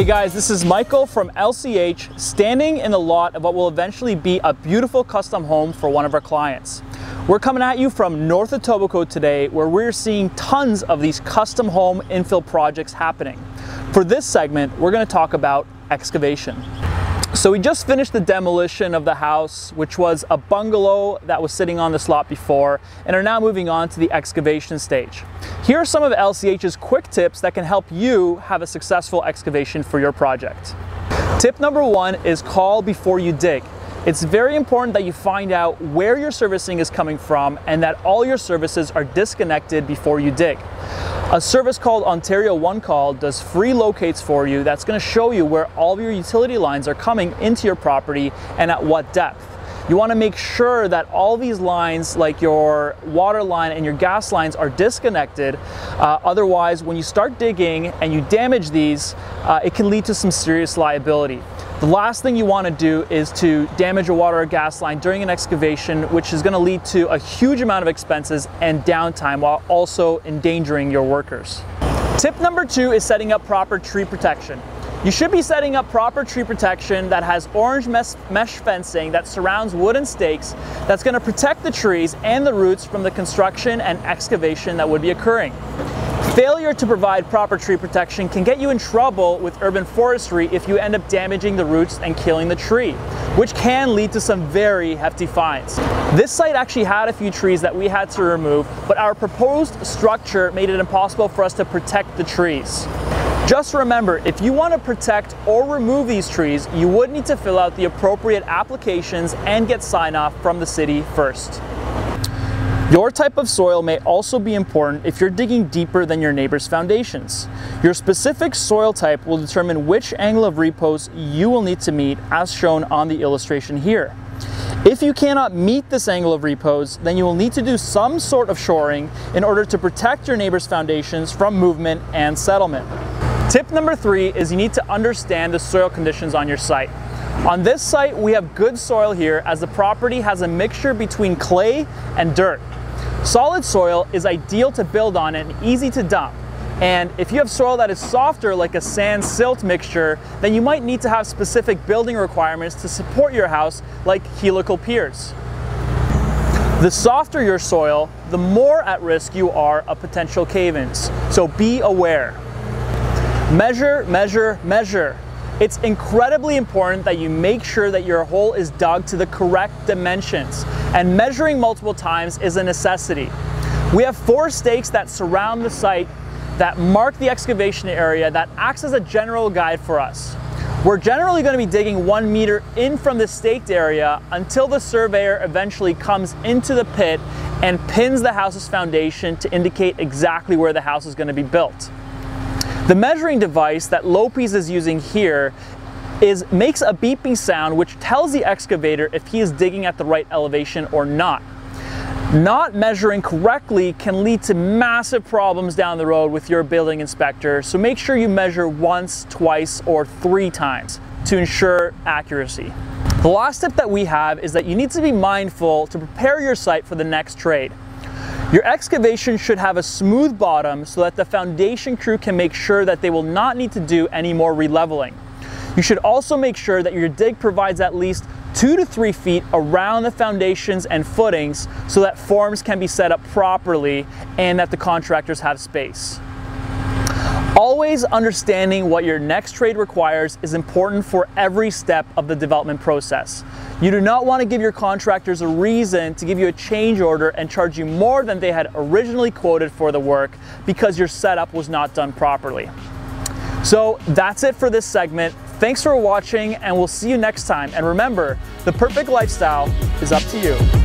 Hey guys, this is Michael from LCH, standing in the lot of what will eventually be a beautiful custom home for one of our clients. We're coming at you from north of Etobicoke today, where we're seeing tons of these custom home infill projects happening. For this segment, we're going to talk about excavation. So we just finished the demolition of the house, which was a bungalow that was sitting on this lot before, and are now moving on to the excavation stage. Here are some of LCH's quick tips that can help you have a successful excavation for your project. Tip number one is call before you dig. It's very important that you find out where your servicing is coming from and that all your services are disconnected before you dig. A service called Ontario One Call does free locates for you that's going to show you where all of your utility lines are coming into your property and at what depth. You want to make sure that all these lines, like your water line and your gas lines, are disconnected. Otherwise, when you start digging and you damage these, it can lead to some serious liability. The last thing you want to do is to damage a water or gas line during an excavation, which is going to lead to a huge amount of expenses and downtime while also endangering your workers. Tip number two is setting up proper tree protection. You should be setting up proper tree protection that has orange mesh fencing that surrounds wooden stakes that's going to protect the trees and the roots from the construction and excavation that would be occurring. Failure to provide proper tree protection can get you in trouble with urban forestry if you end up damaging the roots and killing the tree, which can lead to some very hefty fines. This site actually had a few trees that we had to remove, but our proposed structure made it impossible for us to protect the trees. Just remember, if you want to protect or remove these trees, you would need to fill out the appropriate applications and get sign-off from the city first. Your type of soil may also be important if you're digging deeper than your neighbor's foundations. Your specific soil type will determine which angle of repose you will need to meet, as shown on the illustration here. If you cannot meet this angle of repose, then you will need to do some sort of shoring in order to protect your neighbor's foundations from movement and settlement. Tip number three is you need to understand the soil conditions on your site. On this site, we have good soil here as the property has a mixture between clay and dirt. Solid soil is ideal to build on and easy to dump. And if you have soil that is softer, like a sand-silt mixture, then you might need to have specific building requirements to support your house, like helical piers. The softer your soil, the more at risk you are of potential cave-ins. So be aware. Measure, measure, measure. It's incredibly important that you make sure that your hole is dug to the correct dimensions, and measuring multiple times is a necessity. We have 4 stakes that surround the site that mark the excavation area that acts as a general guide for us. We're generally going to be digging 1 meter in from the staked area until the surveyor eventually comes into the pit and pins the house's foundation to indicate exactly where the house is going to be built. The measuring device that Lopez is using here makes a beeping sound which tells the excavator if he is digging at the right elevation or not. Not measuring correctly can lead to massive problems down the road with your building inspector, so make sure you measure once, twice, or 3 times to ensure accuracy. The last tip that we have is that you need to be mindful to prepare your site for the next trade. Your excavation should have a smooth bottom so that the foundation crew can make sure that they will not need to do any more releveling. You should also make sure that your dig provides at least 2 to 3 feet around the foundations and footings so that forms can be set up properly and that the contractors have space. Always understanding what your next trade requires is important for every step of the development process. You do not want to give your contractors a reason to give you a change order and charge you more than they had originally quoted for the work because your setup was not done properly. So that's it for this segment. Thanks for watching, and we'll see you next time. And remember, the perfect lifestyle is up to you.